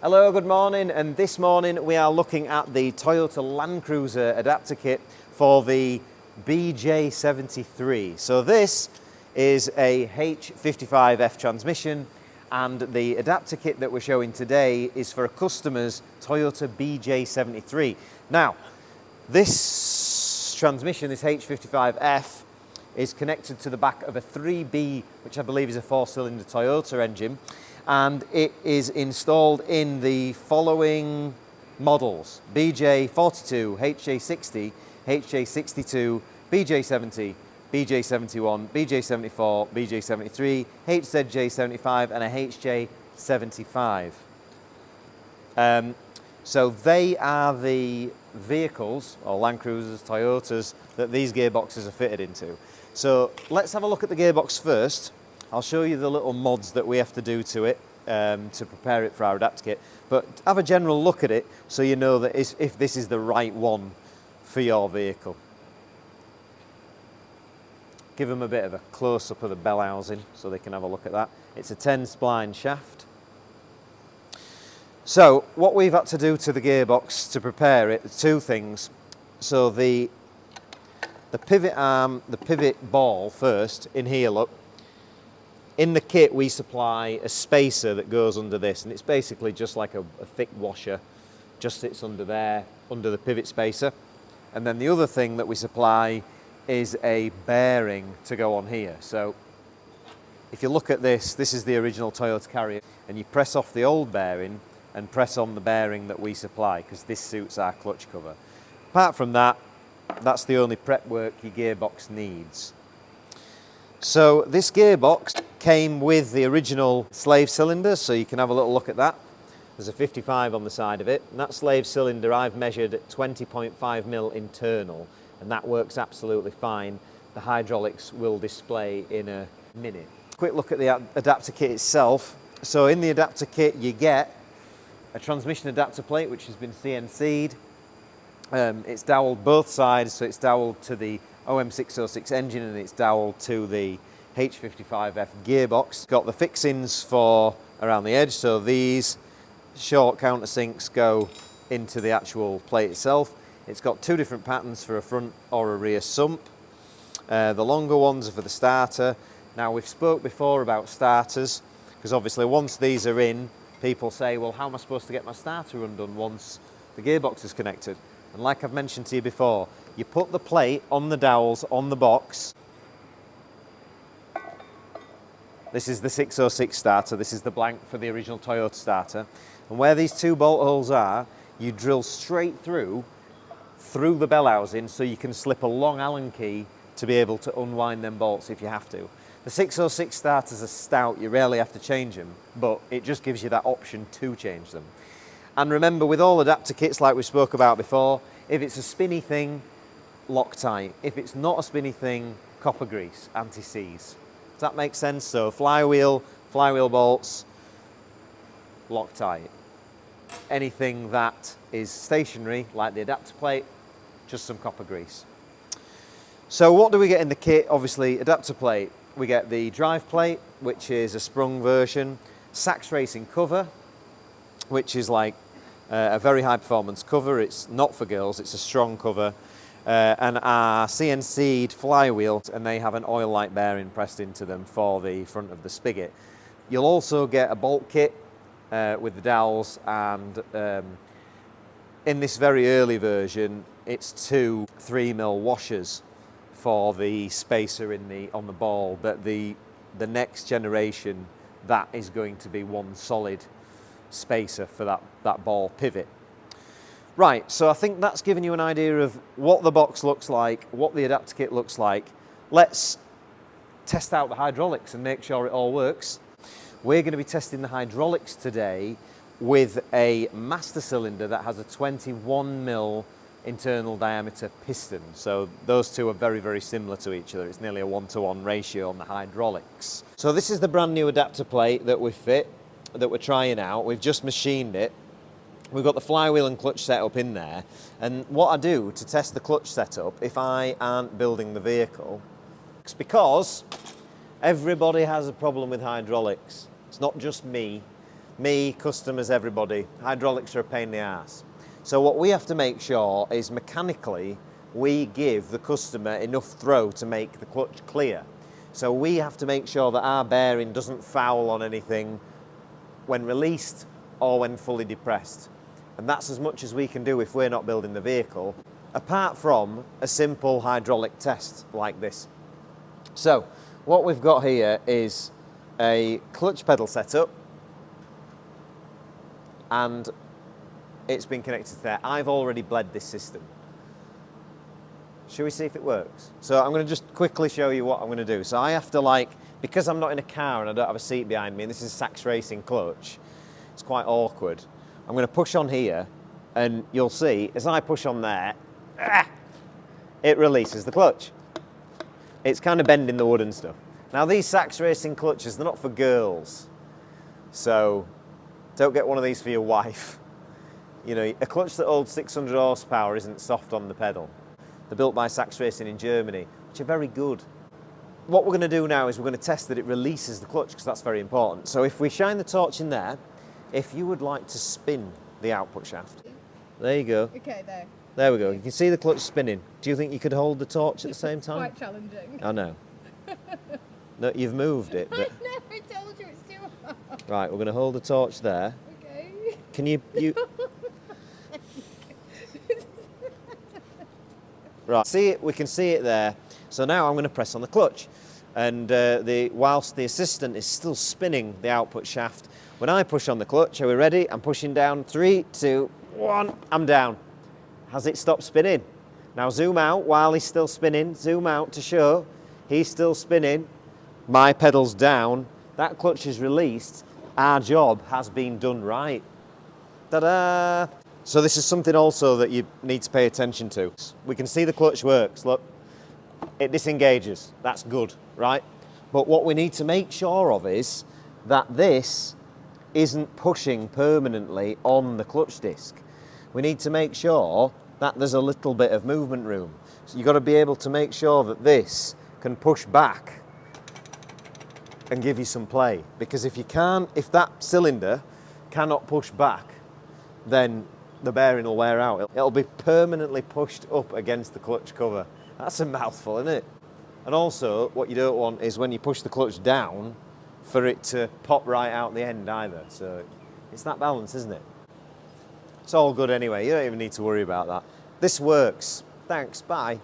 Hello, good morning, and this morning we are looking at the Toyota Land Cruiser adapter kit for the BJ73. So this is a H55F transmission, and the adapter kit that we're showing today is for a customer's Toyota BJ73. Now, this transmission, this H55F, is connected to the back of a 3B, which I believe is a 4-cylinder Toyota engine, and it is installed in the following models: BJ42, HJ60, HJ62, BJ70, BJ71, BJ74, BJ73, HZJ75 and a HJ75. So they are the vehicles, or Land Cruisers, Toyotas, that these gearboxes are fitted into. So let's have a look at the gearbox first. I'll show you the little mods that we have to do to it to prepare it for our adapter kit, but have a general look at it so you know that if this is the right one for your vehicle. Give them a bit of a close-up of the bell housing so they can have a look at that. It's a 10-spline shaft. So what we've had to do to the gearbox to prepare it, two things. So the pivot arm, the pivot ball first, in here, look. In the kit we supply a spacer that goes under this, and it's basically just like a thick washer, just sits under there, under the pivot spacer. And then the other thing that we supply is a bearing to go on here. So if you look at this, this is the original Toyota Carrier, and you press off the old bearing and press on the bearing that we supply, because this suits our clutch cover. Apart from that, that's the only prep work your gearbox needs. So this gearbox came with the original slave cylinder, so you can have a little look at that. There's a 55 on the side of it, and that slave cylinder I've measured at 20.5mm internal, and that works absolutely fine. The hydraulics will display in a minute. Quick look at the adapter kit itself. So in the adapter kit you get a transmission adapter plate which has been CNC'd. It's doweled both sides, so it's doweled to the OM606 engine and it's doweled to the H55F gearbox. Got the fixings for around the edge, so these short countersinks go into the actual plate itself. It's got two different patterns for a front or a rear sump. The longer ones are for the starter. Now, we've spoke before about starters, because obviously once these are in, people say, well, how am I supposed to get my starter undone once the gearbox is connected? And like I've mentioned to you before, you put the plate on the dowels on the box. This is the 606 starter, this is the blank for the original Toyota starter. And where these two bolt holes are, you drill straight through the bell housing so you can slip a long Allen key to be able to unwind them bolts if you have to. The 606 starters are stout, you rarely have to change them, but it just gives you that option to change them. And remember, with all adapter kits like we spoke about before, if it's a spinny thing, Loctite. If it's not a spinny thing, copper grease, anti-seize. Does that make sense? So flywheel bolts, Loctite. Anything that is stationary, like the adapter plate, just some copper grease. So what do we get in the kit? Obviously, adapter plate. We get the drive plate, which is a sprung version, Sachs Racing cover, which is like a very high performance cover. It's not for girls, it's a strong cover. And our CNC'd flywheels, and they have an oil light bearing pressed into them for the front of the spigot. You'll also get a bolt kit with the dowels, and in this very early version, it's two 3mm washers for the spacer on the ball, but the next generation, that is going to be one solid spacer for that ball pivot. Right, so I think that's given you an idea of what the box looks like, what the adapter kit looks like. Let's test out the hydraulics and make sure it all works. We're going to be testing the hydraulics today with a master cylinder that has a 21mm internal diameter piston. So those two are very, very similar to each other. It's nearly a 1-to-1 ratio on the hydraulics. So this is the brand new adapter plate that we fit, that we're trying out. We've just machined it. We've got the flywheel and clutch setup in there, and what I do to test the clutch setup if I aren't building the vehicle, it's because everybody has a problem with hydraulics. It's not just me. me, customers, everybody, hydraulics are a pain in the arse. So what we have to make sure is mechanically we give the customer enough throw to make the clutch clear. So we have to make sure that our bearing doesn't foul on anything when released or when fully depressed. And that's as much as we can do if we're not building the vehicle, apart from a simple hydraulic test like this. So what we've got here is a clutch pedal setup, and it's been connected to there. I've already bled this system. Shall we see if it works? So I'm going to just quickly show you what I'm going to do. So I have to, because I'm not in a car and I don't have a seat behind me, and this is a Sachs Racing clutch, it's quite awkward. I'm going to push on here, and you'll see, as I push on there, it releases the clutch. It's kind of bending the wood and stuff. Now these Sachs Racing clutches, they're not for girls. So don't get one of these for your wife. You know, a clutch that holds 600 horsepower isn't soft on the pedal. They're built by Sachs Racing in Germany, which are very good. What we're going to do now is we're going to test that it releases the clutch, because that's very important. So if we shine the torch in there, if you would like to spin the output shaft. There you go. Okay, there. There we go. You can see the clutch spinning. Do you think you could hold the torch at the same time? Quite challenging. I know. No, you've moved it. But... I told you it's too hard. Right, we're going to hold the torch there. Okay. Can you... Right, see it? We can see it there. So now I'm going to press on the clutch. And whilst the assistant is still spinning the output shaft, when I push on the clutch, are we ready? I'm pushing down. 3, 2, 1, I'm down. Has it stopped spinning? Now zoom out while he's still spinning. Zoom out to show he's still spinning. My pedal's down. That clutch is released. Our job has been done right. Ta-da! So this is something also that you need to pay attention to. We can see the clutch works, look. It disengages, that's good, right? But what we need to make sure of is that this isn't pushing permanently on the clutch disc. We need to make sure that there's a little bit of movement room. So you've got to be able to make sure that this can push back and give you some play. Because if that cylinder cannot push back, then the bearing will wear out. It'll be permanently pushed up against the clutch cover. That's a mouthful, isn't it? And also, what you don't want is when you push the clutch down for it to pop right out the end either. So it's that balance, isn't it? It's all good anyway. You don't even need to worry about that. This works. Thanks, bye.